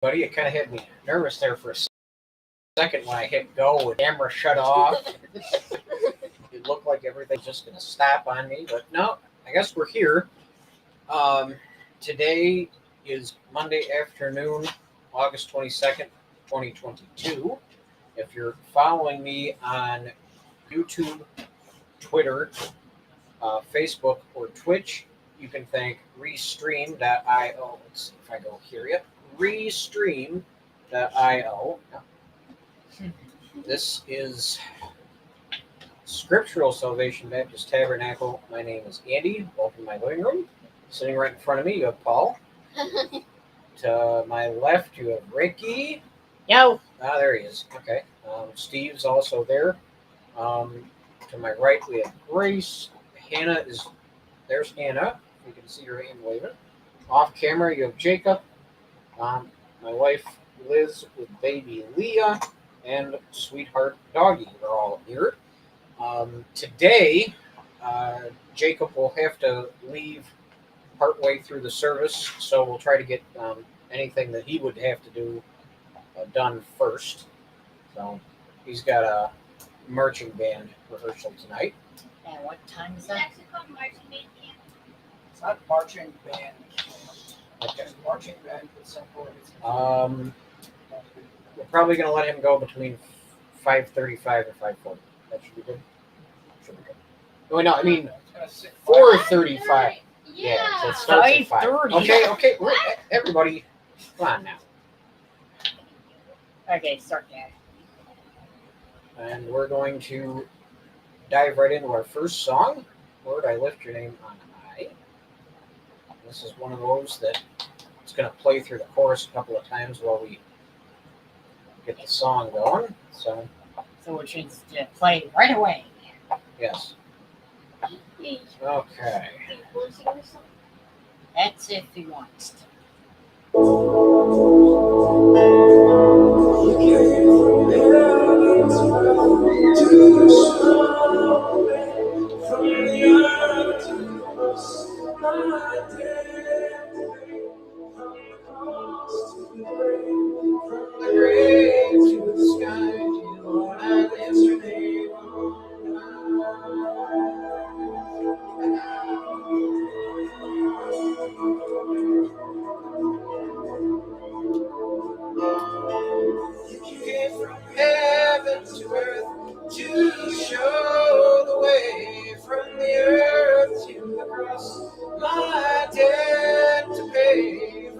Buddy, it kind of had me nervous there for a second when I hit go and the camera shut off. It looked like everything's just going to stop on me, but no, I guess we're here. Um, Today is Monday afternoon, August 22nd, 2022. If you're following me on YouTube, Twitter, Facebook, or Twitch, you can thank Restream.io. Let's see if I go here yet. Restream.io. This is Scriptural Salvation Baptist Tabernacle. My name is Andy. Welcome to my living room. Sitting right in front of me, you have Paul. To my left, you have Ricky. Yo. There he is. Okay. Steve's also there. To my right, we have Grace. Hannah is... There's Hannah. You can see her hand waving. Off camera, you have Jacob. My wife, Liz, with baby Leah. And sweetheart Doggy. They're all here. Today, Jacob will have to leave partway through the service, so we'll try to get anything that he would have to do done first. So he's got a marching band rehearsal tonight. And what time is that? It's called marching band camp. It's not marching band. Okay. It's marching band with some points. We're probably going to let him go between 5:35 and 5:40. That should be good. Should be good. Oh, no, I mean 4:35. Yeah, so it starts at 5. 5:30. Okay. Everybody, come on now. Okay, start that. And we're going to dive right into our first song. Lord, I lift your name on high. This is one of those that it's going to play through the chorus a couple of times while we get the song going. So we'll change to play right away. yes. Hey, Okay. you want to sing this song? That's if he wants to. My debt to pay.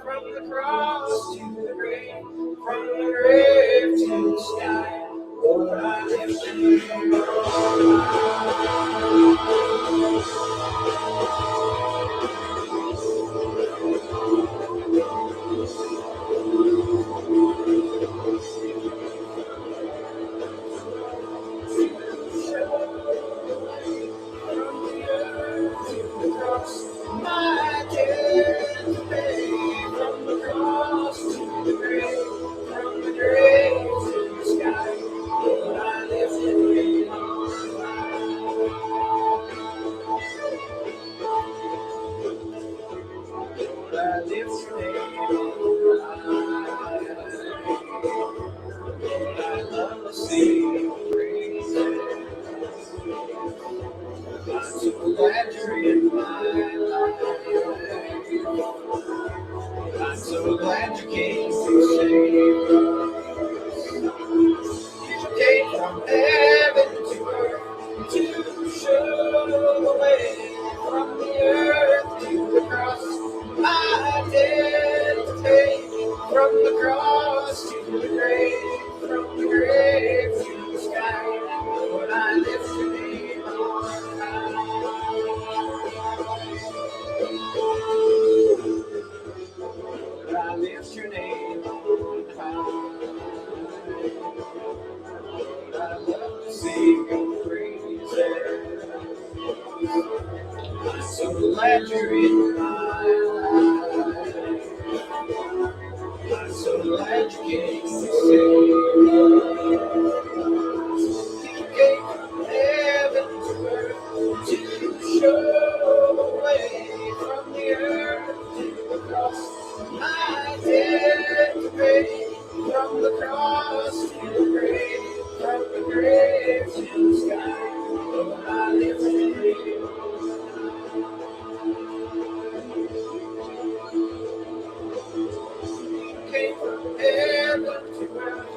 came from heaven to earth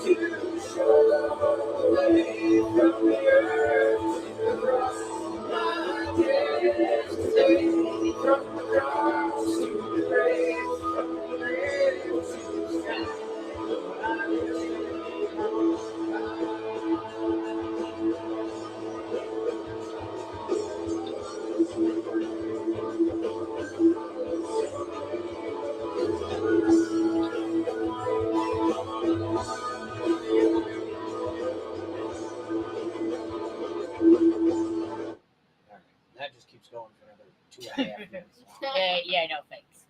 to show the way from the earth to the cross. My debt is paid from the cross to the grave, from the grave to the sky. Lord, I live that just keeps going for another 2.5 minutes. Yeah, no thanks.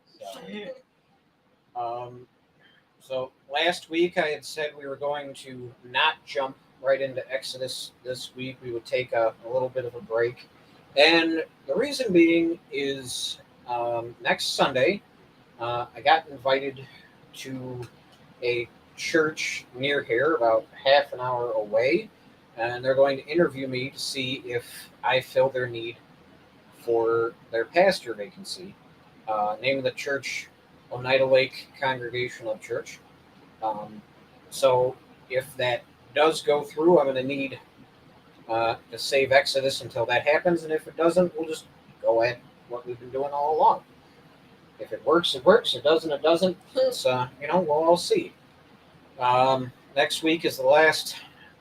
So last week I had said we were going to not jump right into Exodus this week. We would take a little bit of a break. And the reason being is next Sunday, I got invited to a church near here, about half an hour away. And they're going to interview me to see if I fill their need for their pastor vacancy. Name of the church, Oneida Lake Congregational Church. So if that does go through, I'm going to need to save Exodus until that happens, and if it doesn't, we'll just go at what we've been doing all along. If it works, it works. It doesn't, it doesn't. It's we'll all see. Next week is the last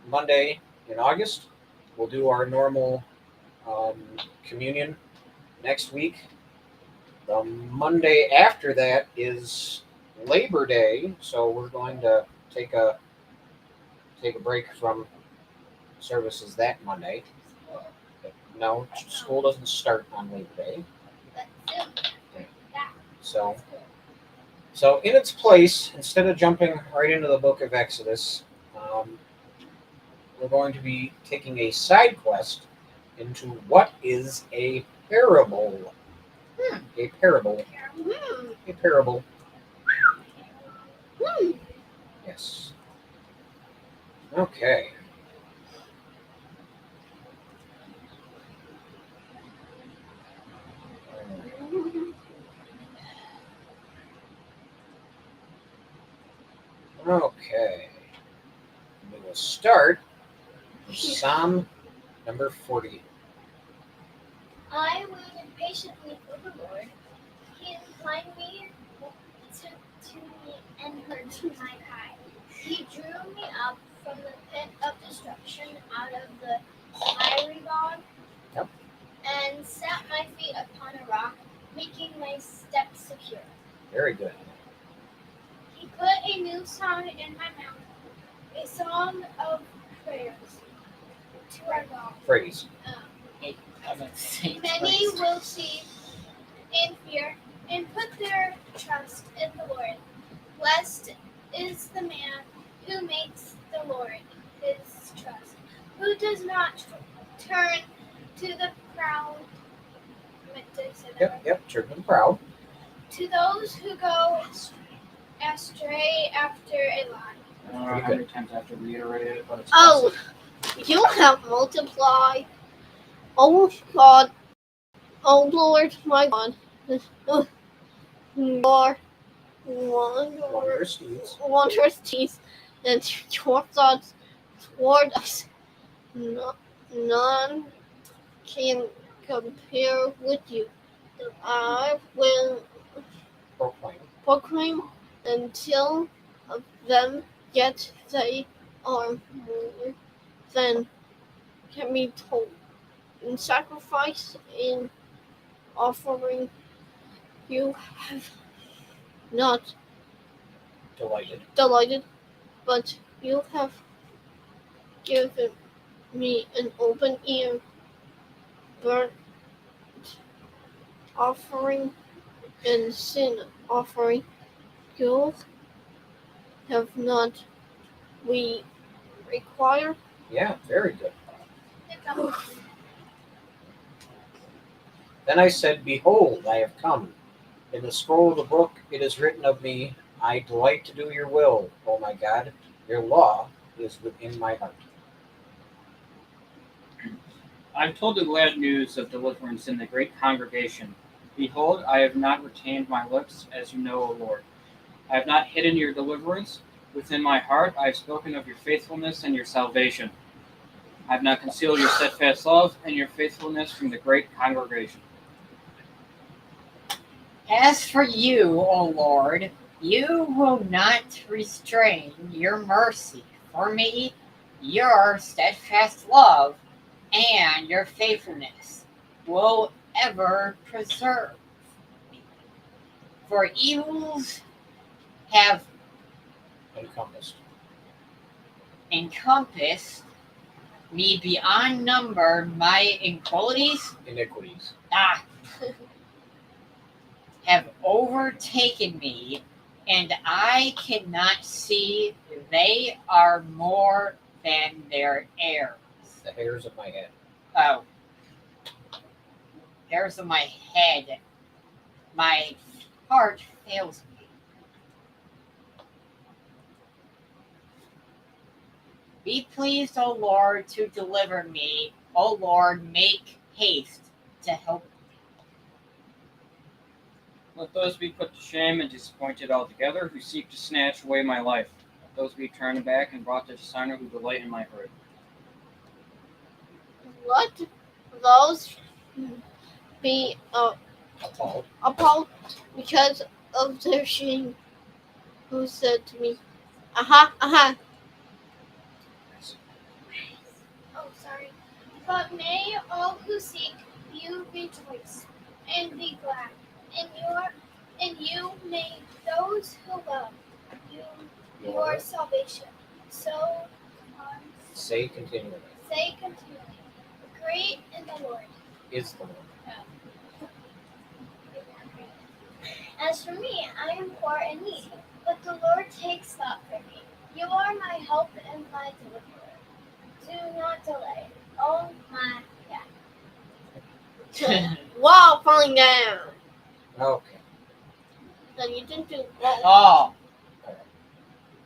Monday in August. We'll do our normal communion next week. The Monday after that is Labor Day, so we're going to take a break from services that Monday. No, school doesn't start on Labor Day. So in its place, instead of jumping right into the book of Exodus, we're going to be taking a side quest into what is a parable. A parable. A parable. Yes. Okay. Okay. We will start with Psalm number 40. I waited patiently for the Lord. He inclined me to me and heard my cry. He drew me up from the pit of destruction, out of the miry bog, Yep. and set my feet upon a rock, making my steps secure. Very good. He put a new song in my mouth, a song of prayers to our God. Praise. Many will see and fear and put their trust in the Lord. Blessed is the man who makes the Lord his trust, who does not turn to the proud. Yep, turn to the proud. To those who go astray after a lie. I don't know how many times I have to reiterate it, but it's Oh, you have multiplied. Oh God, oh Lord, my God, your Wondrous deeds. wondrous deeds and your thoughts toward us. None can compare with you. I will proclaim until of them, yet they are more than can be told. In sacrifice and offering, you have not delighted, but you have given me an open ear, burnt offering and sin offering. You have not we require. Yeah, very good. Then I said, Behold, I have come. In the scroll of the book it is written of me, I delight to do your will, O my God. Your law is within my heart. I'm told the glad news of deliverance in the great congregation. Behold, I have not retained my lips, as you know, O Lord. I have not hidden your deliverance. Within my heart, I have spoken of your faithfulness and your salvation. I have not concealed your steadfast love and your faithfulness from the great congregation. As for you, O Lord, you will not restrain your mercy for me, your steadfast love and your faithfulness will ever preserve me. For evils have encompassed me beyond number, my Iniquities. Have overtaken me, and I cannot see. They are more than their heirs. The hairs of my head. Oh, hairs of my head. My heart fails me. Be pleased, O Lord, to deliver me. O Lord, make haste to help me. Let those be put to shame and disappointed altogether who seek to snatch away my life. Let those be turned back and brought to dishonor who delight in my hurt. Let those be appalled because of their shame, who said to me, aha, aha. Oh, sorry. But may all who seek you rejoice and be glad. And you may those who love you your salvation. So Say continually. say continually, great in the Lord. Is the Lord. As for me, I am poor and needy, but the Lord takes thought for me. You are my help and my deliverer. Do not delay. Oh my God. Wow, falling down. Okay. Then you didn't do Oh,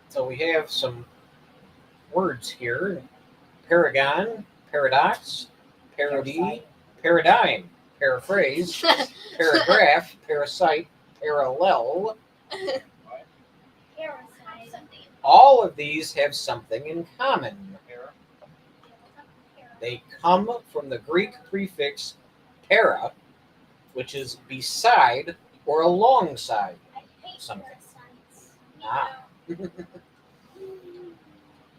So we have some words here: paragon, paradox, parody, paradigm, paraphrase, paragraph, parasite, parallel. All of these have something in common. They come from the Greek prefix para, which is beside or alongside something. Ah.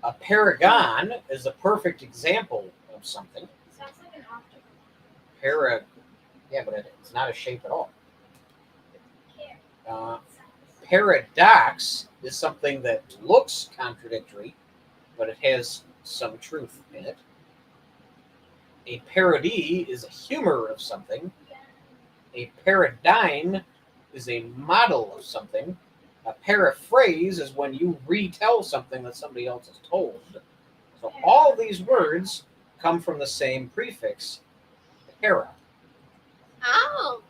A paragon is a perfect example of something. Sounds like an octagon. Yeah, but it's not a shape at all. Paradox is something that looks contradictory, but it has some truth in it. A parody is a humor of something. A paradigm is a model of something. A paraphrase is when you retell something that somebody else has told. So all these words come from the same prefix, para. Oh.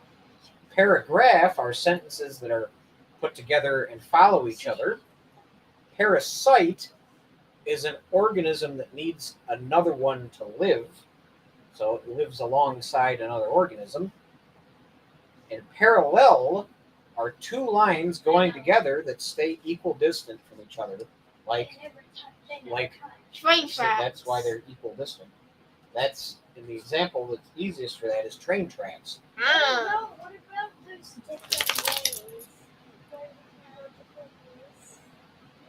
Paragraph are sentences that are put together and follow each other. Parasite is an organism that needs another one to live. So it lives alongside another organism. And parallel are two lines going together that stay equidistant from each other. Train So tracks. that's why they're equidistant. That's in the example that's easiest for that is train tracks. Ah. What about those different ways? Do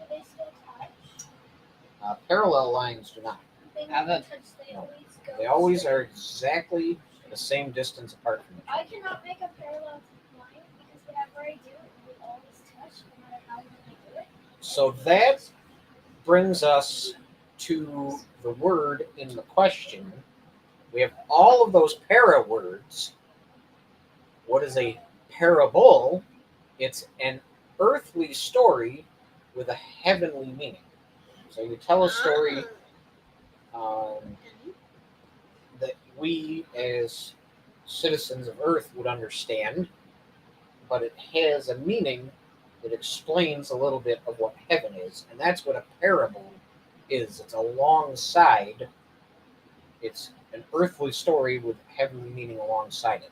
they still touch? Parallel lines do not. They How never about- touch. They No. always go. They always straight. are exactly the same distance apart from each I other. cannot make a parallel line because whenever I do, it will always touch, no matter how long I do it. So that brings us to the word in the question. We have all of those para words. What is a parable? It's an earthly story with a heavenly meaning. So you tell a story that we as citizens of Earth would understand, but it has a meaning that explains a little bit of what heaven is. And that's what a parable is. It's alongside, it's an earthly story with heavenly meaning alongside it.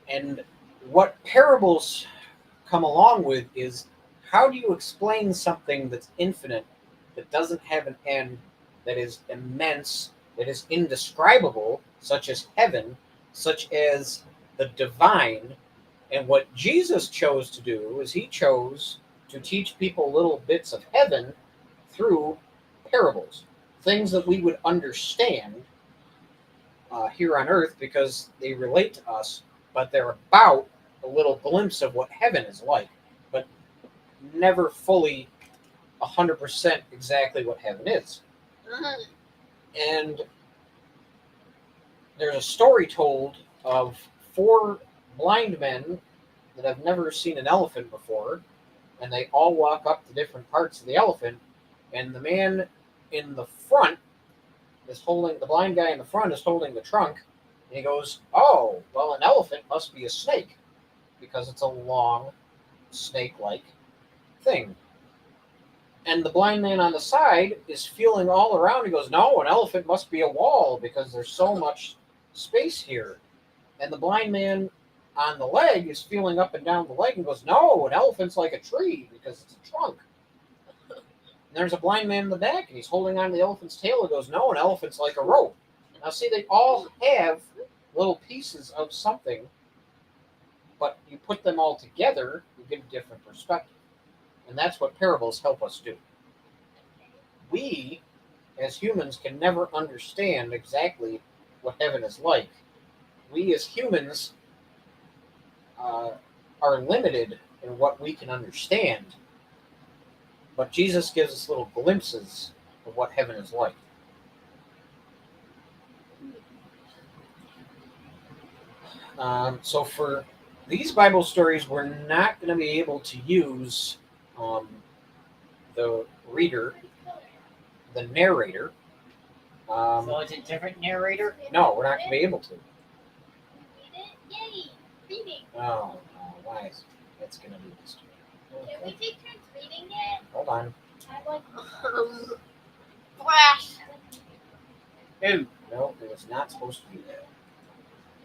And what parables come along with is, how do you explain something that's infinite, that doesn't have an end, that is immense, that is indescribable, such as heaven, such as the divine? And what Jesus chose to do is he chose to teach people little bits of heaven through parables, things that we would understand here on earth because they relate to us, but they're about a little glimpse of what heaven is like, but never fully 100% exactly what heaven is. And there's a story told of 4 blind men that have never seen an elephant before, and they all walk up to different parts of the elephant, and the man in the front is holding, the blind guy in the front is holding the trunk, and he goes, "Oh, well, an elephant must be a snake because it's a long, snake-like thing." And the blind man on the side is feeling all around. He goes, "No, an elephant must be a wall because there's so much space here." And the blind man on the leg is feeling up and down the leg and goes, "No, an elephant's like a tree because it's a trunk." And there's a blind man in the back and he's holding on to the elephant's tail and goes, "No, an elephant's like a rope." Now, see, they all have little pieces of something, but you put them all together, you get a different perspective. And that's what parables help us do. We, as humans, can never understand exactly what heaven is like. We, as humans, are limited in what we can understand. But Jesus gives us little glimpses of what heaven is like. So for these Bible stories, we're not going to be able to use the reader, the narrator. So it's a different narrator? No, we're not going to be able to. Read it? Yay! Reading. Oh, why is it's going to be this? Can we take turns reading it? Hold on. I like Flash. Who? No, it was not supposed to be that.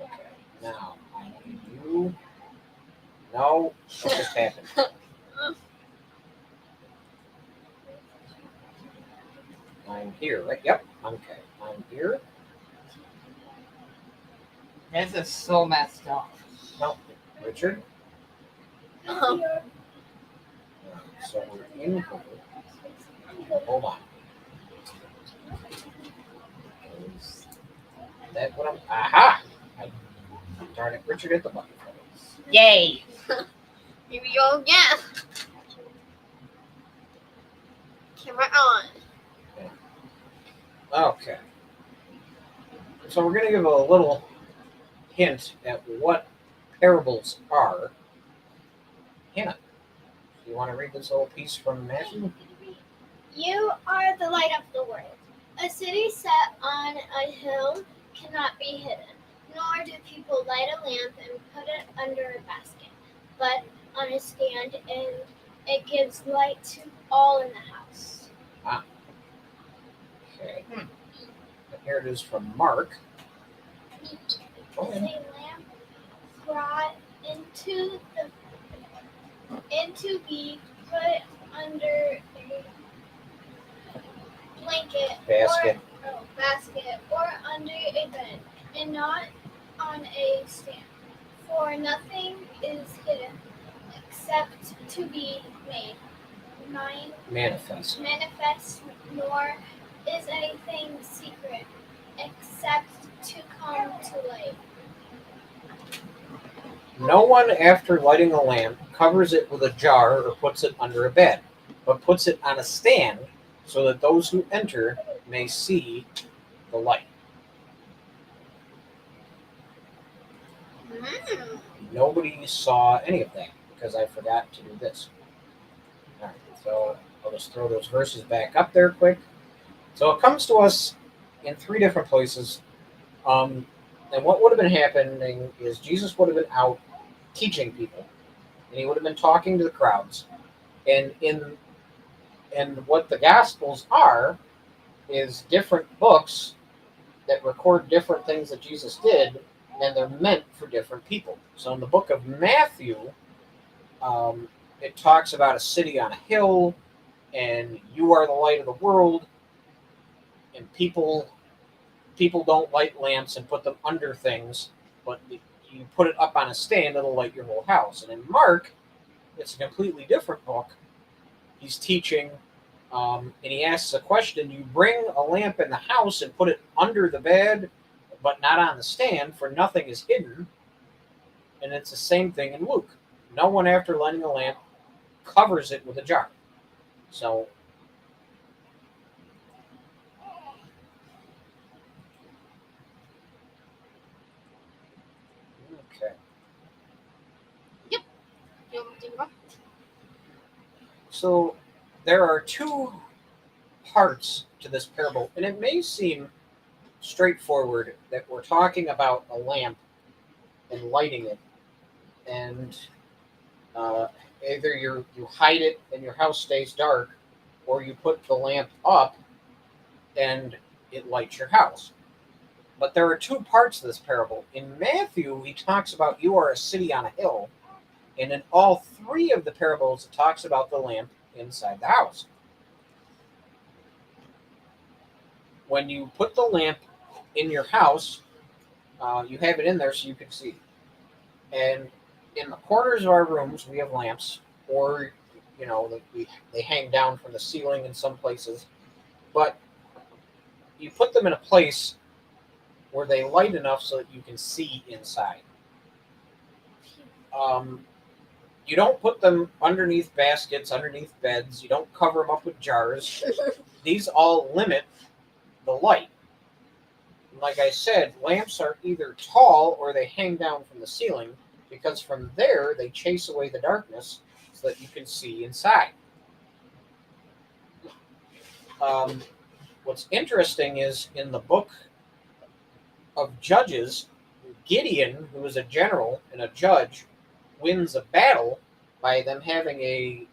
Okay. Now, I need you. No, what just happened? I'm here, right? Yep. Okay. I'm here. This is so messed up. No, Richard. Um, So we're in here. Hold on. Is that what I'm? Aha! Darn it, Richard hit the button. Yay! Here we go again. Camera on. Okay. So we're going to give a little hint at what parables are. Hannah, do you want to read this little piece from Matthew? You are the light of the world. A city set on a hill cannot be hidden, nor do people light a lamp and put it under a basket, but on a stand, and it gives light to all in the house. Okay. And here it is from Mark. Go Is ahead. a lamp brought into be put under a blanket Basket. basket or under a bed, and not on a stand. For nothing is hidden except to be made Manifest. manifest, nor is anything secret except to come to light. No one, after lighting a lamp, covers it with a jar or puts it under a bed, but puts it on a stand so that those who enter may see the light. Nobody saw any of that because I forgot to do this. All right, so I'll just throw those verses back up there quick. So it comes to us in 3 different places. And what would have been happening is Jesus would have been out teaching people, and he would have been talking to the crowds. And what the Gospels are is different books that record different things that Jesus did, and they're meant for different people. So in the book of Matthew, It talks about a city on a hill, and you are the light of the world. And people don't light lamps and put them under things, but you put it up on a stand, it'll light your whole house. And in Mark, it's a completely different book. He's teaching, and he asks a question: you bring a lamp in the house and put it under the bed, but not on the stand, for nothing is hidden. And it's the same thing in Luke. No one, after lighting a lamp, covers it with a jar. So, okay. You want to go? So, there are two parts to this parable, and it may seem straightforward that we're talking about a lamp and lighting it, and either you hide it and your house stays dark, or you put the lamp up and it lights your house. But there are two parts to this parable. In Matthew, he talks about you are a city on a hill, and in all three of the parables, it talks about the lamp inside the house. When you put the lamp in your house, you have it in there so you can see. And in the corners of our rooms, we have lamps, or they hang down from the ceiling in some places. But you put them in a place where they light enough so that you can see inside. You don't put them underneath baskets, underneath beds. You don't cover them up with jars. These all limit the light. Like I said, lamps are either tall or they hang down from the ceiling, because from there they chase away the darkness so that you can see inside. What's interesting is in the book of Judges, Gideon, who is a general and a judge, wins a battle by them having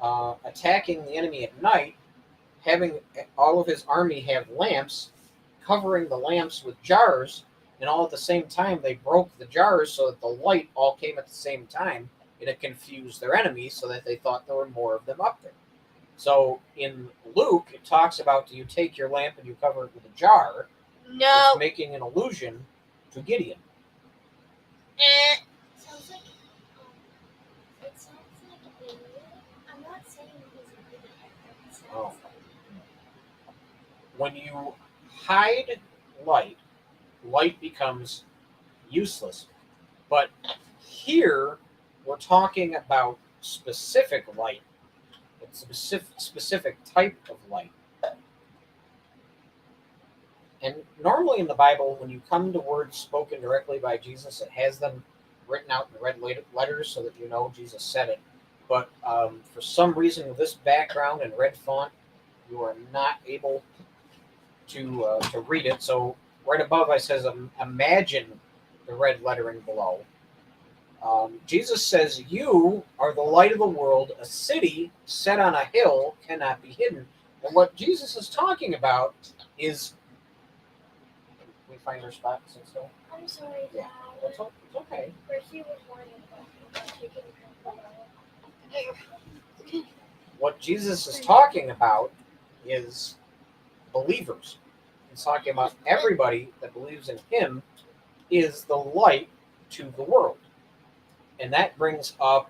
attacking the enemy at night, having all of his army have lamps, covering the lamps with jars, and all at the same time they broke the jars so that the light all came at the same time, and it confused their enemies so that they thought there were more of them up there. So in Luke, it talks about, do you take your lamp and you cover it with a jar? No. It's making an allusion to Gideon. Sounds like it sounds like a I'm not saying he's a good actor. It sounds like When you hide light becomes useless. But here we're talking about specific light. It's a specific type of light. And normally in the Bible, when you come to words spoken directly by Jesus, it has them written out in red letters so that you know Jesus said it. But for some reason, with this background and red font, you are not able to read it. So right above, I says, imagine the red lettering below. Jesus says, you are the light of the world. A city set on a hill cannot be hidden. And what Jesus is talking about is, we find our spot, sit still. I'm sorry, Yeah. Dad. It's okay. Percy was warning about chicken What Jesus is talking about is believers. He's talking about everybody that believes in him is the light to the world. And that brings up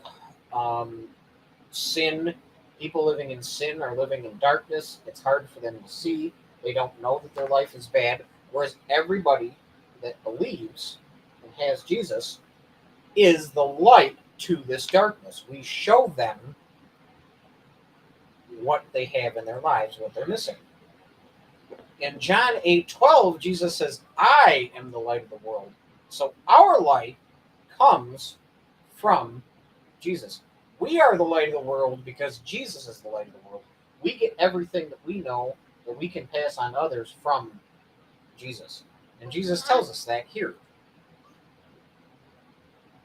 sin. People living in sin are living in darkness. It's hard for them to see. They don't know that their life is bad. Whereas everybody that believes and has Jesus is the light to this darkness. We show them what they have in their lives, what they're missing. In John 8:12, Jesus says, I am the light of the world. So our light comes from Jesus. We are the light of the world because Jesus is the light of the world. We get everything that we know that we can pass on to others from Jesus. And Jesus tells us that here.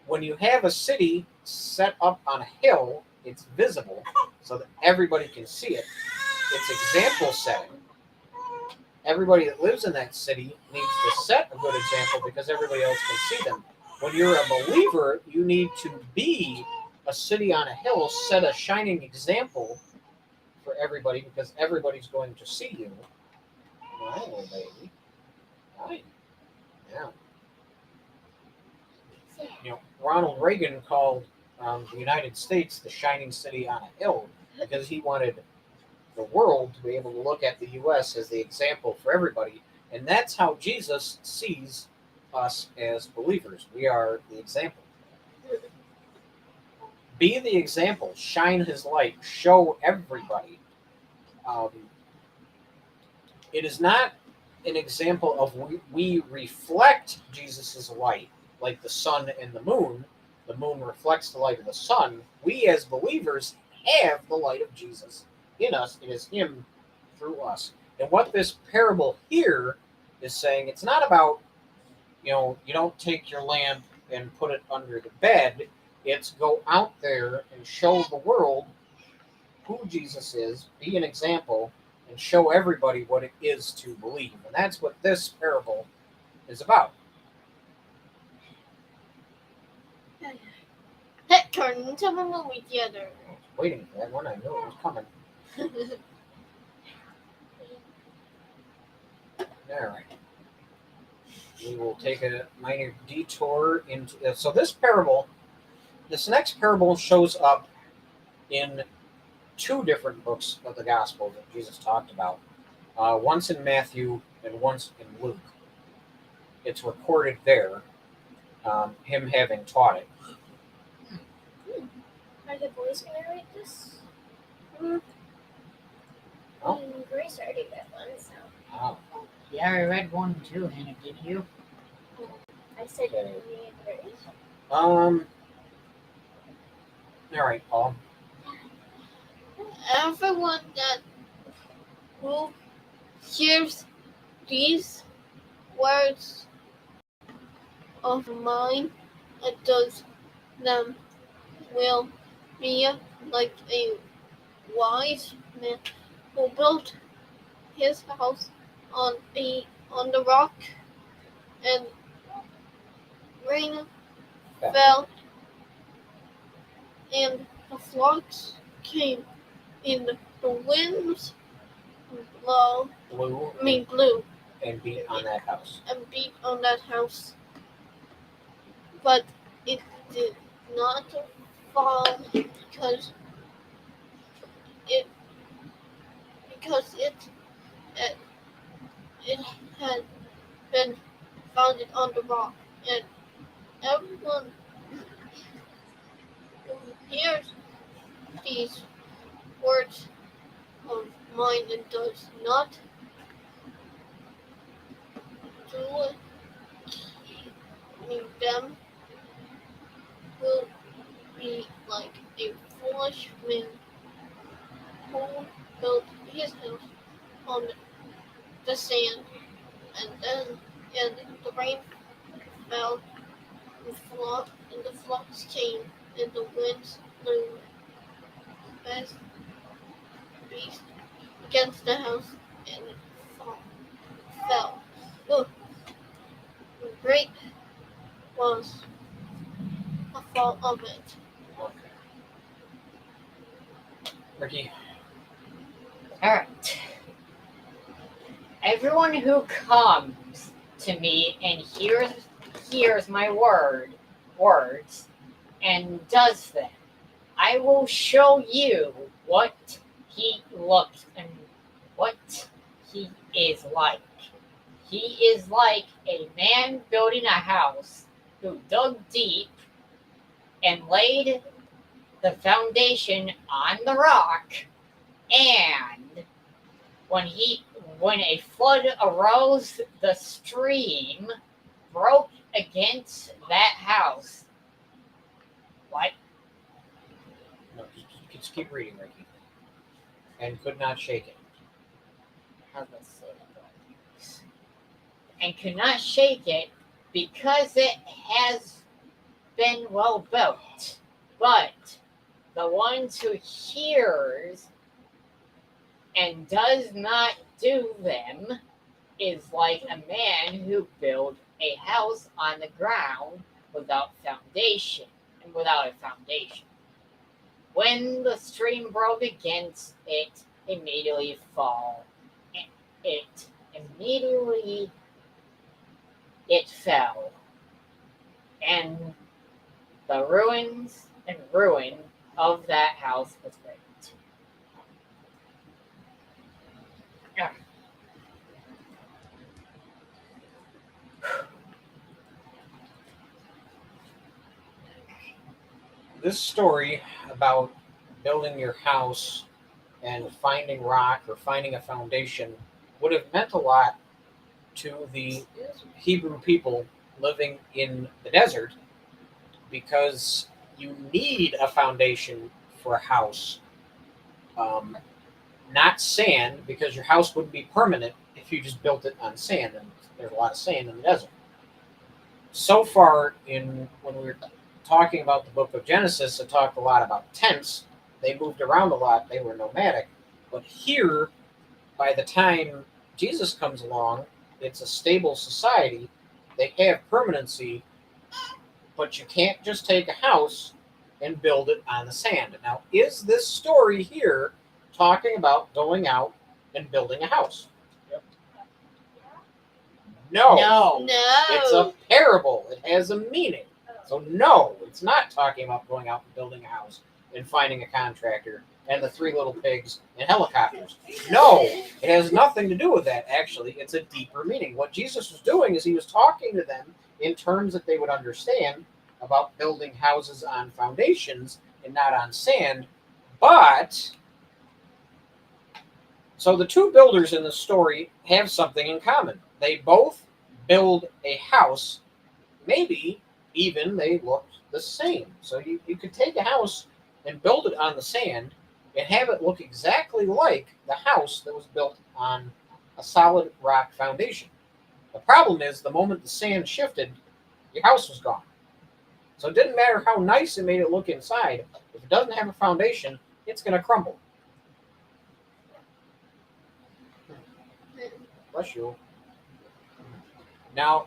When you have a city set up on a hill, it's visible so that everybody can see it. It's example setting. Everybody that lives in that city needs to set a good example because everybody else can see them. When you're a believer, you need to be a city on a hill, set a shining example for everybody because everybody's going to see you. Hi, little baby. Hi. Yeah. Ronald Reagan called the United States the shining city on a hill because he wanted the world to be able to look at the U.S. as the example for everybody. And that's how Jesus sees us as believers. We are the example. Be the example. Shine his light. Show everybody. It is not an example of we reflect Jesus' light like the sun and the moon. The moon reflects the light of the sun. We as believers have the light of Jesus in us. It is him through us. And what this parable here is saying, it's not about, you don't take your lamp and put it under the bed. It's go out there and show the world who Jesus is, be an example, and show everybody what it is to believe. And that's what this parable is about. That turned into a movie theater. I was waiting for that one. I knew it was coming. All right. We will take a minor detour into. So this next parable shows up in two different books of the Gospel that Jesus talked about. Once in Matthew and once in Luke. It's recorded there, him having taught it. Are the boys going to read this? Oh. Grace already read one, so. Oh, Yeah, I read one too, Hannah. Did you? I said Okay. me and Grace. all right, Paul. Everyone that who hears these words of mine and does them will be like a wise man who built his house on the rock, and rain fell, and the floods came, and the winds blew And beat on that house. and beat on that house, but it did not fall because it had been founded on the rock, and everyone who hears these words of mine and does not do them will be like a foolish man who built his house on the sand, and the rain fell, and the floods came, and the winds blew fast beast against the house, and it fell. Look, great was the fall of it. Okay. Ricky. Alright. Everyone who comes to me and hears my words and does them, I will show you what he looks and what he is like. He is like a man building a house who dug deep and laid the foundation on the rock, and when a flood arose, the stream broke against that house. What? No, just keep reading, Ricky. And could not shake it. How's that say it? And could not shake it because it has been well built. But the one who hears and does not do them is like a man who built a house on the ground without a foundation. When the stream broke against it, immediately fall. It immediately it fell, and the ruin of that house was great. Yeah. This story about building your house and finding rock or finding a foundation would have meant a lot to the Hebrew people living in the desert because you need a foundation for a house. Um, Not sand, because your house wouldn't be permanent if you just built it on sand, and there's a lot of sand in the desert. So far, in when we were talking about the book of Genesis, it talked a lot about tents. They moved around a lot, they were nomadic. But here, by the time Jesus comes along, it's a stable society. They have permanency, but you can't just take a house and build it on the sand. Now, is this story here talking about going out and building a house? No. No. It's a parable. It has a meaning. So no, it's not talking about going out and building a house and finding a contractor and the three little pigs and helicopters. No, it has nothing to do with that, actually. It's a deeper meaning. What Jesus was doing is he was talking to them in terms that they would understand about building houses on foundations and not on sand. But, so the two builders in the story have something in common. They both build a house. Maybe even they look the same. So you could take a house and build it on the sand and have it look exactly like the house that was built on a solid rock foundation. The problem is the moment the sand shifted, your house was gone. So it didn't matter how nice it made it look inside. If it doesn't have a foundation, it's going to crumble. Bless you. Now,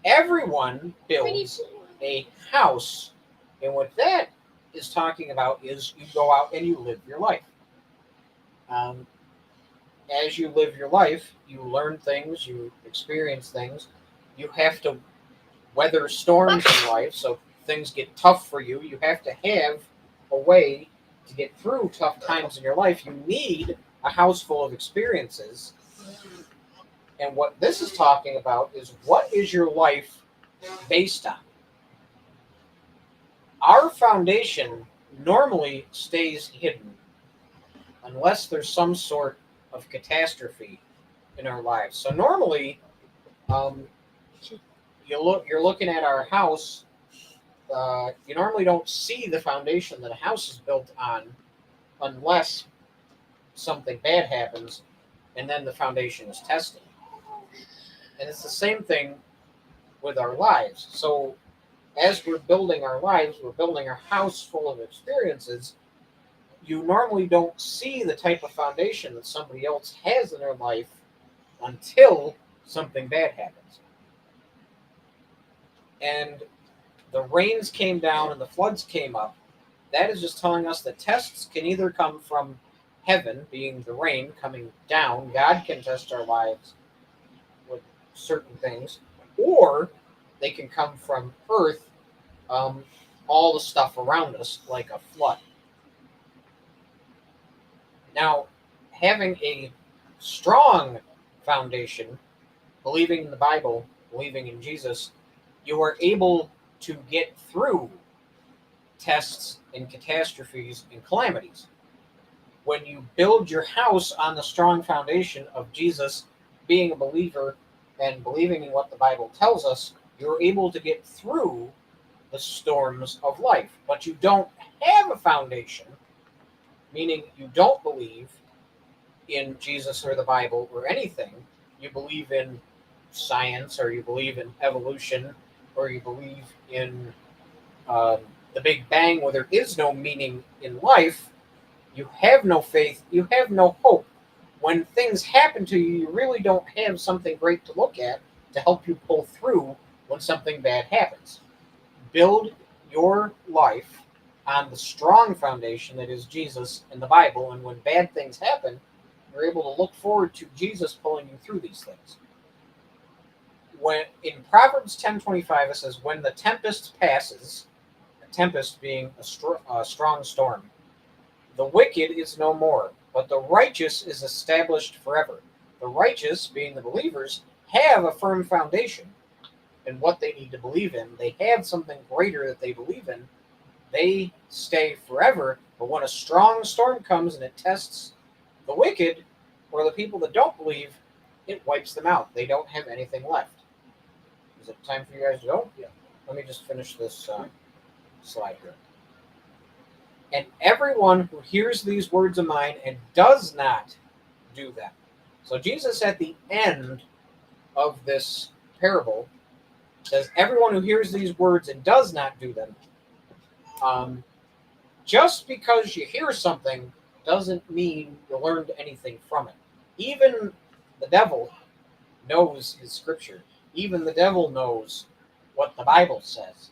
everyone builds a house, and what that is talking about is you go out and you live your life. As you live your life, you learn things, you experience things. You have to weather storms in life, so things get tough for you. You have to have a way to get through tough times in your life. You need a house full of experiences. And what this is talking about is, what is your life based on? Our foundation normally stays hidden unless there's some sort of catastrophe in our lives. So normally, you're looking at our house. You normally don't see the foundation that a house is built on unless something bad happens, and then the foundation is tested. And it's the same thing with our lives. So as we're building our lives, we're building our house full of experiences. You normally don't see the type of foundation that somebody else has in their life until something bad happens. And the rains came down and the floods came up. That is just telling us that tests can either come from heaven, being the rain coming down. God can test our lives with certain things, or they can come from earth, all the stuff around us, like a flood. Now, having a strong foundation, believing in the Bible, believing in Jesus, you are able to get through tests and catastrophes and calamities. When you build your house on the strong foundation of Jesus, being a believer and believing in what the Bible tells us, you're able to get through the storms of life. But you don't have a foundation, meaning you don't believe in Jesus or the Bible or anything. You believe in science, or you believe in evolution, or you believe in the Big Bang, where there is no meaning in life. You have no faith, you have no hope. When things happen to you, you really don't have something great to look at to help you pull through when something bad happens. Build your life on the strong foundation that is Jesus and the Bible. And when bad things happen, you're able to look forward to Jesus pulling you through these things. When in Proverbs 10:25 it says, "When the tempest passes," a tempest being a strong storm, "the wicked is no more, but the righteous is established forever." The righteous, being the believers, have a firm foundation in what they need to believe in. They have something greater that they believe in. They stay forever. But when a strong storm comes and it tests the wicked or the people that don't believe, it wipes them out. They don't have anything left. Is it time for you guys to go? Yeah. Let me just finish this slide here. "And everyone who hears these words of mine and does not do them." So Jesus at the end of this parable says, everyone who hears these words and does not do them, just because you hear something doesn't mean you learned anything from it. Even the devil knows his scripture. Even the devil knows what the Bible says.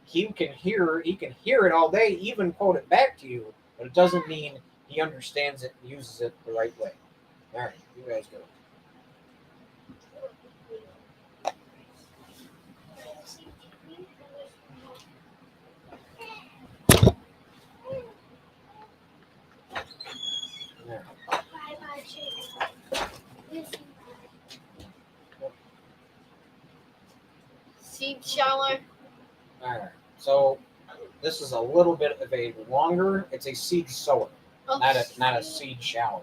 He can hear it all day, even quote it back to you, but it doesn't mean he understands it and uses it the right way. All right, you guys go. There. Bye-bye, chicken. Seed shower. All right. So this is a little bit of a longer. It's a seed sower, not a seed shower.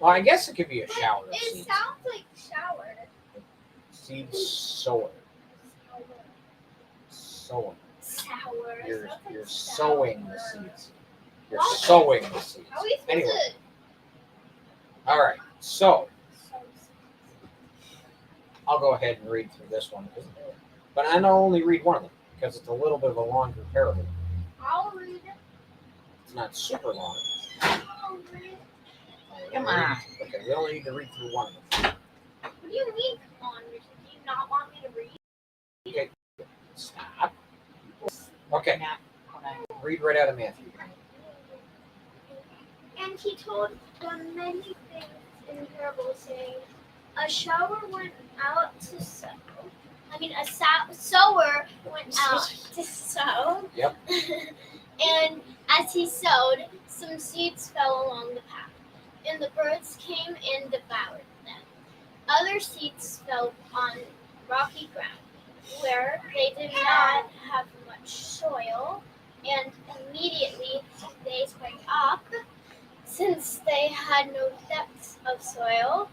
Well, I guess it could be a shower of It seeds. sounds like shower. Seed sower. Sower. Sour. You're Sounds like sowing the sour. seeds. You're What? sowing the seeds. How are we supposed Anyway. All right. So I'll go ahead and read through this one, but I'll only read one of them because it's a little bit of a longer parable. I'll read it. It's not super long. I'll read it. Come on. Okay, we only need to read through one of them. What do you mean, come on, Richard? Do you not want me to read? Stop. Okay, Not what I- read right out of Matthew. And he told them many things in parables, saying, a shower went out to sow. Sower went out to sow. Yep. And as he sowed, some seeds fell along the path, and the birds came and devoured them. Other seeds fell on rocky ground, where they did not have much soil, and immediately they sprang up, since they had no depth of soil.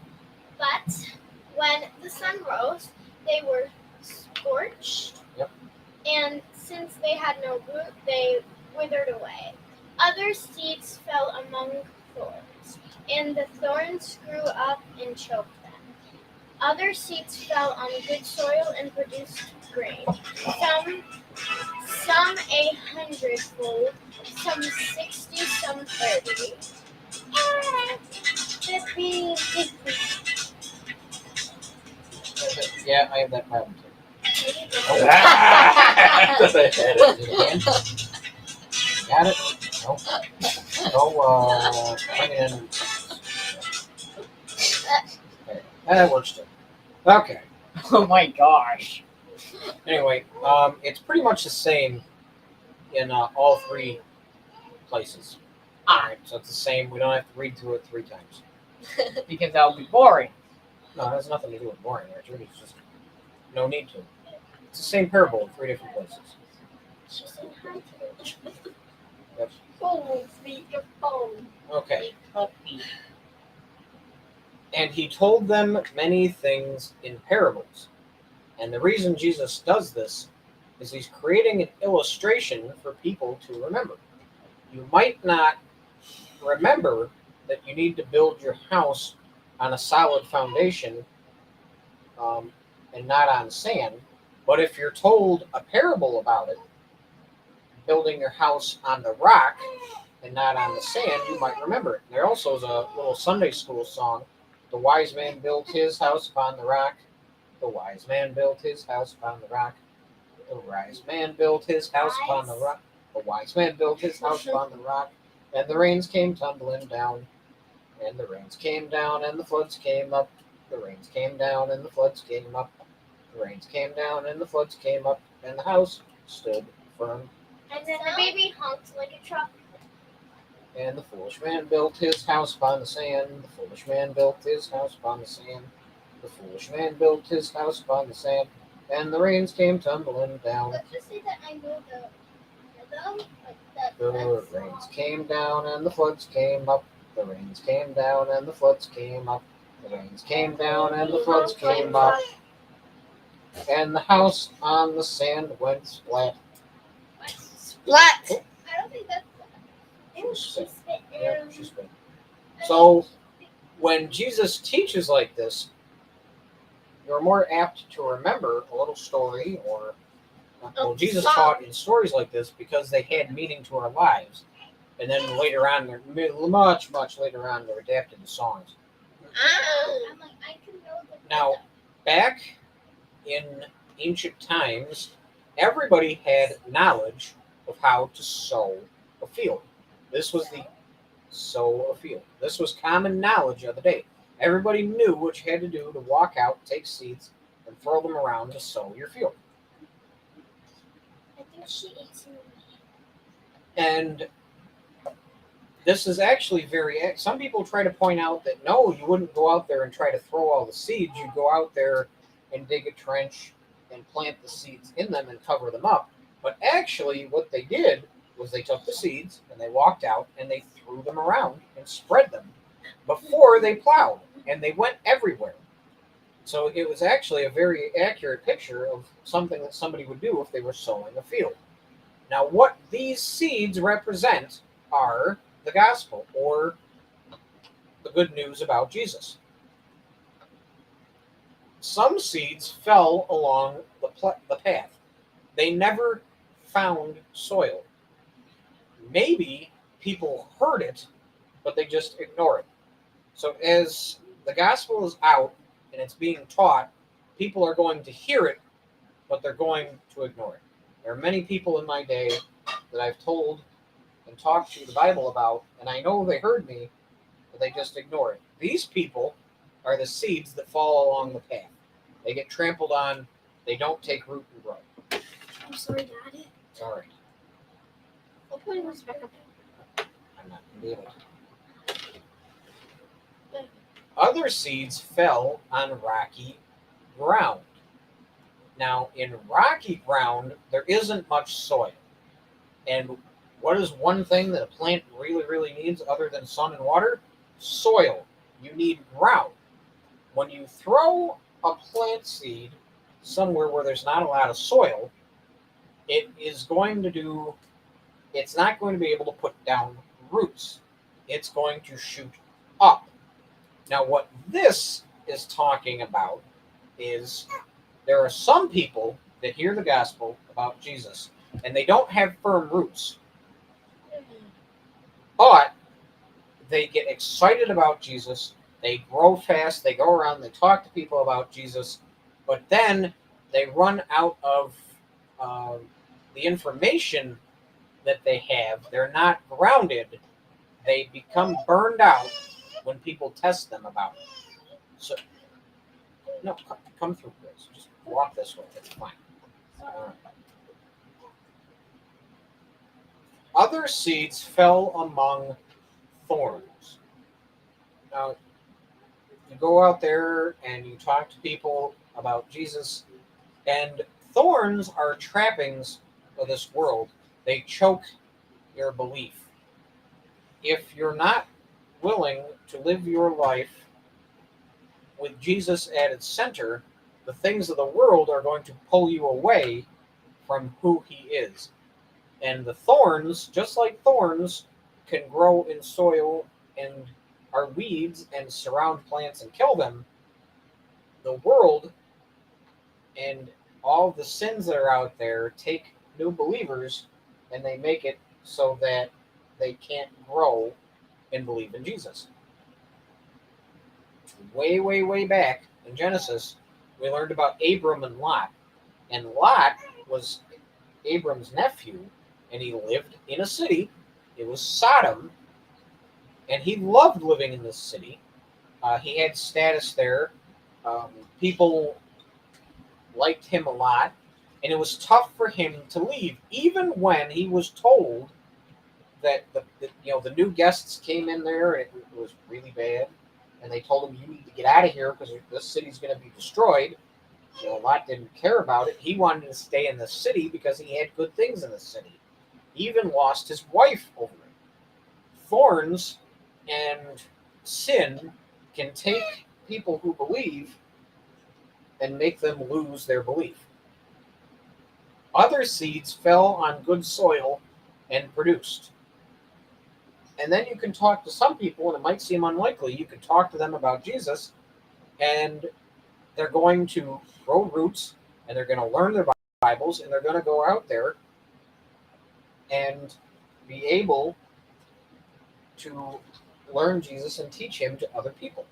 But when the sun rose, they were scorched, Yep. and since they had no root, they withered away. Other seeds fell among thorns, and the thorns grew up and choked them. Other seeds fell on good soil and produced grain, some 100-fold, some 60, some 30. Yeah, I have that problem too. Got it? Nope. Go, bring it in. Okay, that works too. Okay. Oh my gosh. Anyway, it's pretty much the same in all three places. All right, so it's the same. We don't have to read through it 3 times. Because that would be boring. No, it has nothing to do with boring, Richard. It's just no need to. It's the same parable in 3 different places. She said hi to me. Yep. Oh, speakerphone. Okay. Puppy. And he told them many things in parables. And the reason Jesus does this is he's creating an illustration for people to remember. You might not remember that you need to build your house on a solid foundation and not on sand. But if you're told a parable about it, building your house on the rock and not on the sand, you might remember it. There also is a little Sunday school song, "The wise man built his house upon the rock. The wise man built his house upon the rock. The wise man built his house upon the rock. The wise man built his house upon the rock, and the rains came tumbling down. And the rains came down, and the floods came up. The rains came down, and the floods came up. The rains came down, and the floods came up, and the house stood firm. And then the baby honked like a truck. And the foolish man built his house upon the sand. The foolish man built his house upon the sand. The foolish man built his house upon the sand. And the rains came tumbling down. Let's just say that I know the rhythm. The rains came down, and the floods came up. The rains came down, and the floods came up. The rains came down, and the floods came up. And the house on the sand went splat. Splat. I don't think that's. Ew, she spit. Yeah, she's good. So, when Jesus teaches like this, you're more apt to remember a little story or well, Jesus taught in stories like this because they had meaning to our lives. And then later on, much later on, they're adapted to songs. I'm like, I can know the. Now, back in ancient times, everybody had knowledge of how to sow a field. This was the sow a field. This was common knowledge of the day. Everybody knew what you had to do to walk out, take seeds, and throw them around to sow your field. I think she ate some of me. And this is actually some people try to point out that no, you wouldn't go out there and try to throw all the seeds. You'd go out there and dig a trench and plant the seeds in them and cover them up. But actually, what they did was they took the seeds and they walked out and they threw them around and spread them before they plowed, and they went everywhere. So it was actually a very accurate picture of something that somebody would do if they were sowing a field. Now, what these seeds represent are the gospel, or the good news about Jesus. Some seeds fell along the path. They never found soil. Maybe people heard it, but they just ignore it. So as the gospel is out and it's being taught, people are going to hear it, but they're going to ignore it. There are many people in my day that I've told and talked to the Bible about, and I know they heard me, but they just ignore it. These people are the seeds that fall along the path. They get trampled on, they don't take root and grow. I'm sorry, Daddy. It's all right. I'll put this back up. I'm not going to be able to. Other seeds fell on rocky ground. Now, in rocky ground, there isn't much soil. And what is one thing that a plant really, really needs other than sun and water? Soil. You need ground. When you throw a plant seed somewhere where there's not a lot of soil, it's not going to be able to put down roots. It's going to shoot up. Now, what this is talking about is there are some people that hear the gospel about Jesus, and they don't have firm roots. But they get excited about Jesus. They grow fast. They go around. They talk to people about Jesus. But then they run out of the information that they have. They're not grounded. They become burned out when people test them about it. So, no, come through, Grace. Just walk this way. It's fine. All right. Other seeds fell among thorns. Now, you go out there and you talk to people about Jesus, and thorns are trappings of this world. They choke your belief. If you're not willing to live your life with Jesus at its center, the things of the world are going to pull you away from who he is. And the thorns, just like thorns, can grow in soil and are weeds and surround plants and kill them. The world and all the sins that are out there take new believers and they make it so that they can't grow and believe in Jesus. Way, way, way back in Genesis, we learned about Abram and Lot. And Lot was Abram's nephew, and he lived in a city. It was Sodom, and he loved living in this city. He had status there. Um, People liked him a lot, and it was tough for him to leave, even when he was told that the new guests came in there and it was really bad, and they told him you need to get out of here because this city's going to be destroyed. Lot didn't care about it. He wanted to stay in the city because he had good things in the city. He even lost his wife over it. Thorns and sin can take people who believe and make them lose their belief. Other seeds fell on good soil and produced. And then you can talk to some people, and it might seem unlikely. You can talk to them about Jesus, and they're going to grow roots, and they're going to learn their Bibles, and they're going to go out there and be able to learn Jesus and teach him to other people.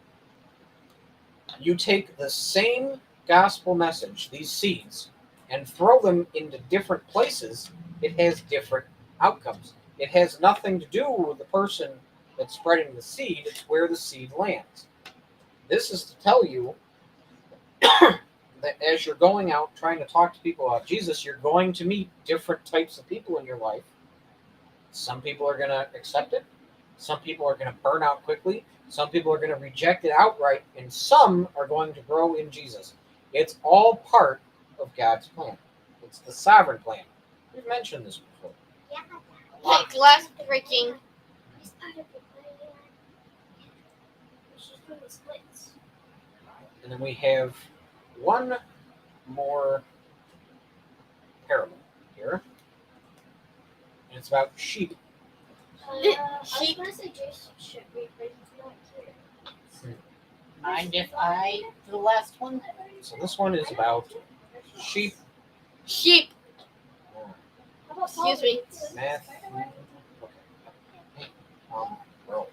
You take the same gospel message, these seeds, and throw them into different places, it has different outcomes. It has nothing to do with the person that's spreading the seed, it's where the seed lands. This is to tell you that as you're going out trying to talk to people about Jesus, you're going to meet different types of people in your life. Some people are going to accept it. Some people are going to burn out quickly. Some people are going to reject it outright. And some are going to grow in Jesus. It's all part of God's plan. It's the sovereign plan. We've mentioned this before. Yeah. Like glass breaking. It's part of the plan. It's just from the splits. And then we have one more parable here. And it's about sheep. I was Sheep. going to say Jason should read, but he's not here. Mind if I do the last one? So this one is about sheep. Sheep. How about Excuse me. Math. Okay. Girls.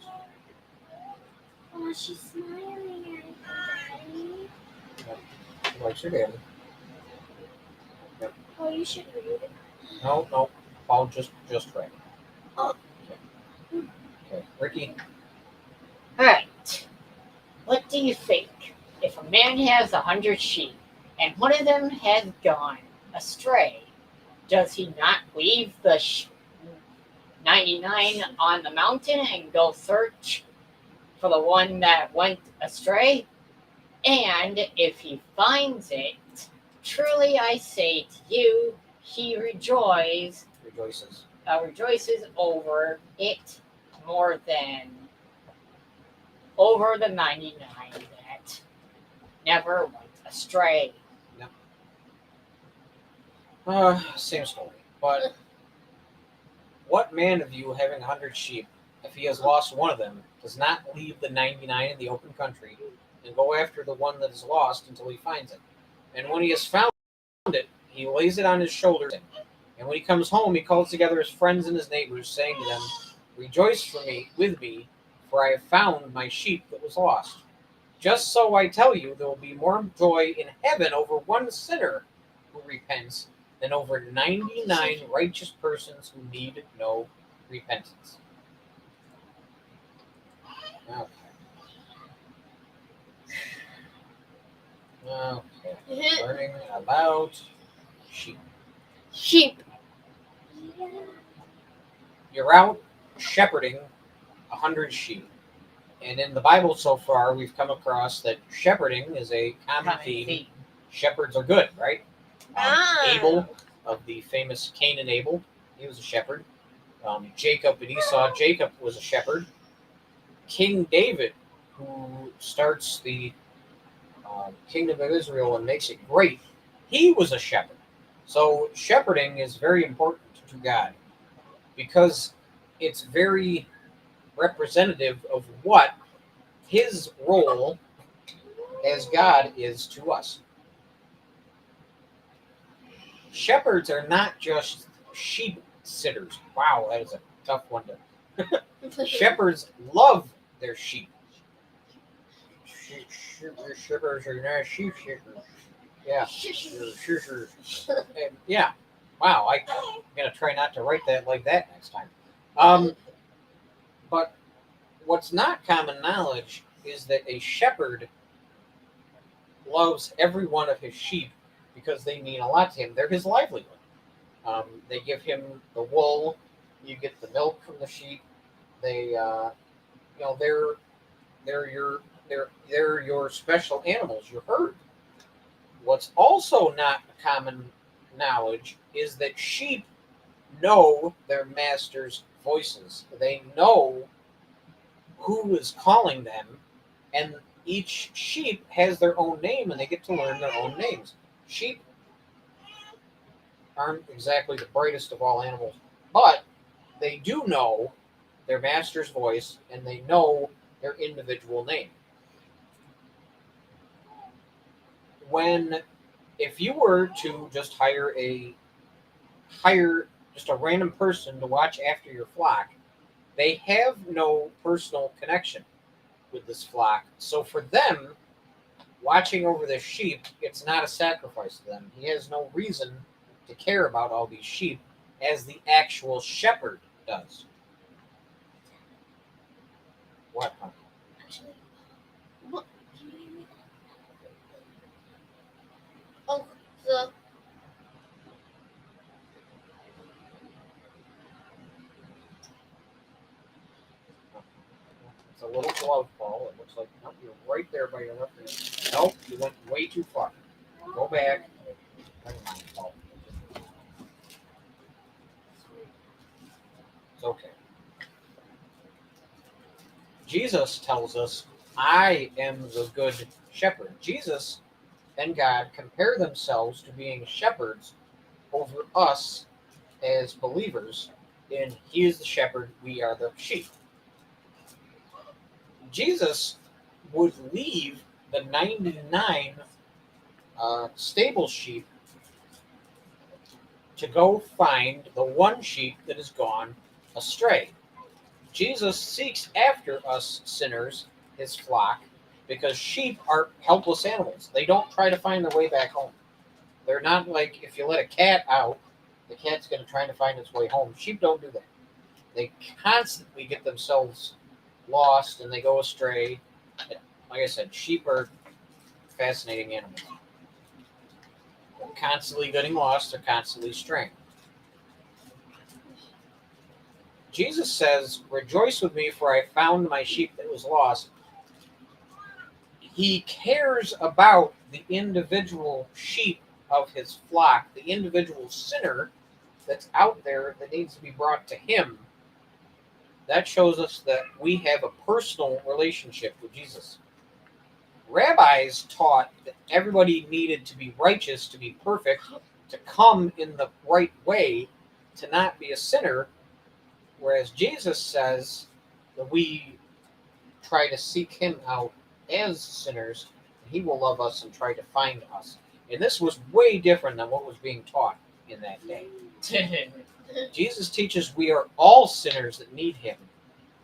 Oh, she's smiling at me, Daddy. Like your daddy. Oh, you should read it. No. I'll just right. Oh. Okay. Ricky. Alright. What do you think? If a man has 100 sheep and one of them has gone astray, does he not leave the 99 on the mountain and go search for the one that went astray? And if he finds it, truly I say to you, he rejoices over it more than over the 99 that never went astray. Same story. But what man of you having 100 sheep, if he has lost one of them, does not leave the 99 in the open country and go after the one that is lost until he finds it? And when he has found it, he lays it on his shoulders. And when he comes home, he calls together his friends and his neighbors, saying to them, "Rejoice with me, for I have found my sheep that was lost." Just so I tell you, there will be more joy in heaven over one sinner who repents than over 99 righteous persons who need no repentance. Okay. Learning about sheep. Sheep. Yeah. You're out shepherding 100 sheep. And in the Bible so far, we've come across that shepherding is a common theme. Shepherds are good, right? Abel, of the famous Cain and Abel, he was a shepherd. Jacob and Esau, Jacob was a shepherd. King David, who starts the kingdom of Israel and makes it great, he was a shepherd. So shepherding is very important to God because it's very representative of what his role as God is to us. Shepherds are not just sheep sitters. Wow, that is a tough one to. Shepherds love their sheep. Shepherds are not sheep shepherds. Yeah. Yeah. Wow, I'm gonna try not to write that like that next time. But what's not common knowledge is that a shepherd loves every one of his sheep because they mean a lot to him. They're his livelihood. They give him the wool. You get the milk from the sheep. They, they're your they're your special animals, your herd. What's also not common knowledge is that sheep know their master's voices. They know who is calling them, and each sheep has their own name, and they get to learn their own names. Sheep aren't exactly the brightest of all animals, but they do know their master's voice, and they know their individual name. When if you were to just hire just a random person to watch after your flock, they have no personal connection with this flock. So for them, watching over the sheep, it's not a sacrifice to them. He has no reason to care about all these sheep as the actual shepherd does. What, honey? Actually, What? can you hear me? Oh, the It's a little glove ball. It looks like nope, you're right there by your left hand. Nope, you went way too far. Go back. Never mind. Oh, it's okay. Jesus tells us, I am the good shepherd. Jesus and God compare themselves to being shepherds over us as believers, and He is the shepherd, we are the sheep. Jesus would leave the 99 stable sheep to go find the one sheep that has gone astray. Jesus seeks after us sinners, his flock, because sheep are helpless animals. They don't try to find their way back home. They're not like if you let a cat out, the cat's going to try to find its way home. Sheep don't do that. They constantly get themselves lost and they go astray. Like I said, sheep are fascinating animals. They're constantly getting lost, they're constantly straying. Jesus says, rejoice with me, for I found my sheep that was lost. He cares about the individual sheep of his flock, the individual sinner that's out there that needs to be brought to him. That shows us that we have a personal relationship with Jesus. Rabbis taught that everybody needed to be righteous, to be perfect, to come in the right way, to not be a sinner, whereas Jesus says that we try to seek him out as sinners, and he will love us and try to find us. And this was way different than what was being taught in that day. Jesus teaches we are all sinners that need him.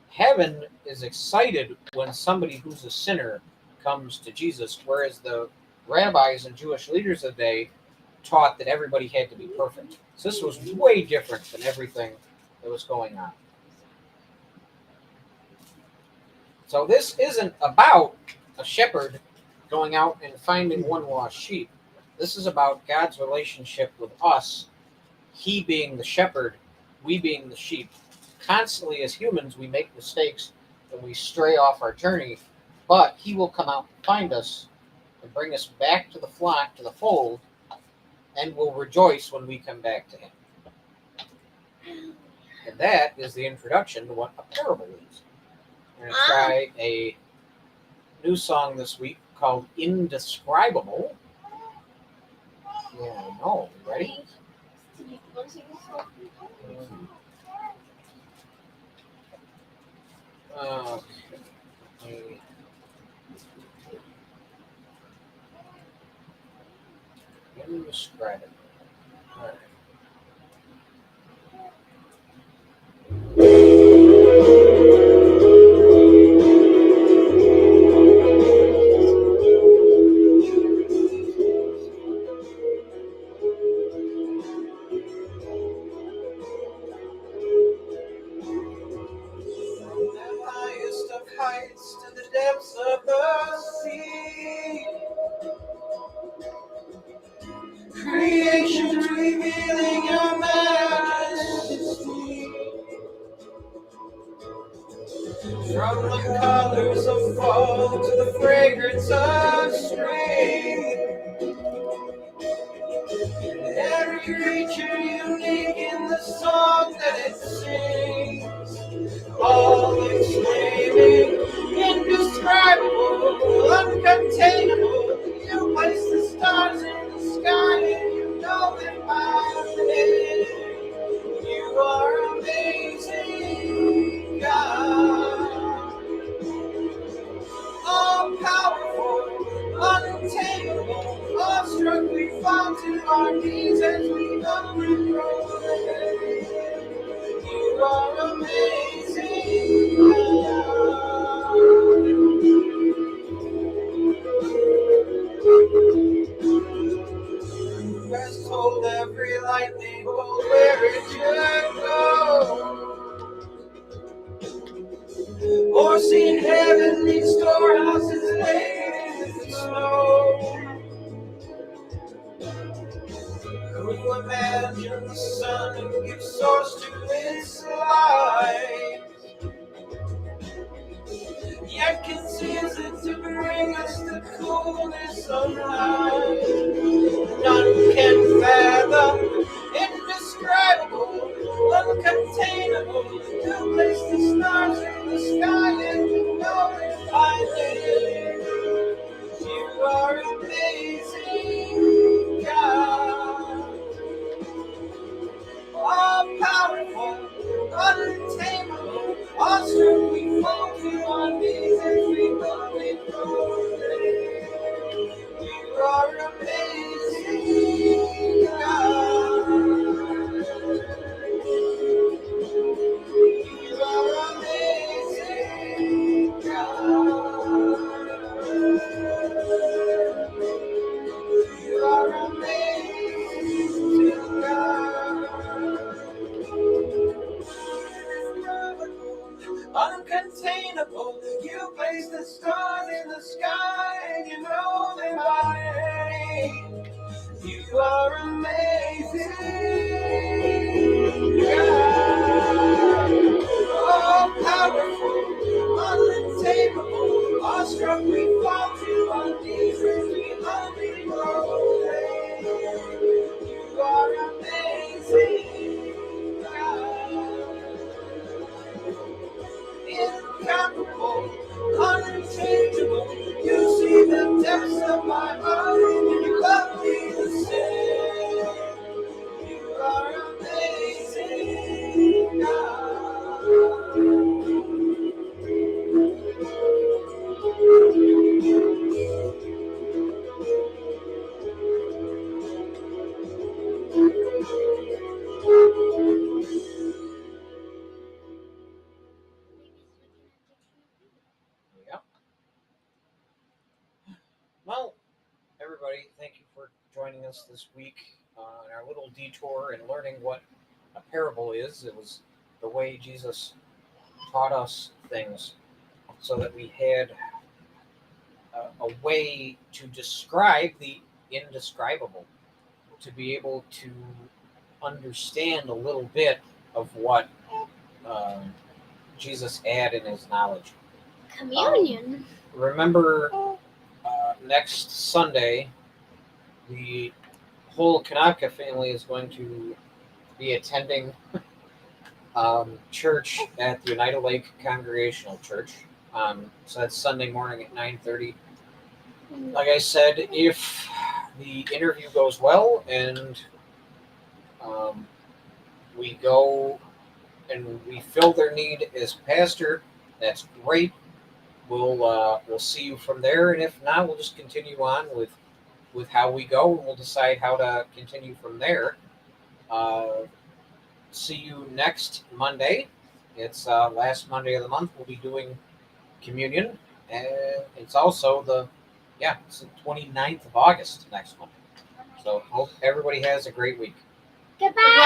Heaven is excited when somebody who's a sinner comes to Jesus, whereas the rabbis and Jewish leaders of the day taught that everybody had to be perfect. So this was way different than everything that was going on. So this isn't about a shepherd going out and finding one lost sheep. This is about God's relationship with us, he being the shepherd, we being the sheep. Constantly as humans, we make mistakes and we stray off our journey, but he will come out and find us and bring us back to the flock, to the fold, and will rejoice when we come back to him. And that is the introduction to what a parable is. We're going to try a new song this week called Indescribable. Yeah, I know. Ready? Okay. Indescribable. All right. heights to the depths of the sea. Creation's revealing your majesty. From the colors of fall to the fragrance of spring, every creature unique in the song that it sings, all exclaiming, indescribable, uncontainable. You place the stars in the sky and you know them by name. You are amazing, God. All powerful, untamable, awestruck we fall to our knees as we humbly proclaim. You are amazing, God. Who has told every lightning bolt where it should go? Or seen heavenly storehouses laden with snow? Who imagined the sun and gives source to its light, yet conceals it to bring us the coolness of night? None can fathom, indescribable, uncontainable. You place the stars in the sky and you know it by name. You are amazing, God. All powerful, untamable, awestruck we fall to our knees as we humbly proclaim. You are amazing, God. You are amazing, God. You are amazing, God. Uncontainable, you place the stars in the sky and you know them by name. You are amazing, God. All powerful, untamable, awestruck we fall to our knees as we humbly proclaim. You are amazing, God. Incomparable, unchangeable. You see the depths of my heart and you love me the same. You are amazing, God. Yep. Well, everybody, thank you for joining us this week on our little detour and learning what a parable is. It was the way Jesus taught us things so that we had a way to describe the indescribable, to be able to understand a little bit of what Jesus had in his knowledge. Communion. Remember, next Sunday, the whole Kanaka family is going to be attending church at the United Lake Congregational Church. So that's Sunday morning at 9:30. Like I said, if the interview goes well and we go and we fill their need as pastor, that's great. We'll see you from there, and if not, we'll just continue on with how we go, and we'll decide how to continue from there. See you next Monday. It's last Monday of the month. We'll be doing communion, and it's also it's the 29th of August next month. So hope everybody has a great week. Goodbye.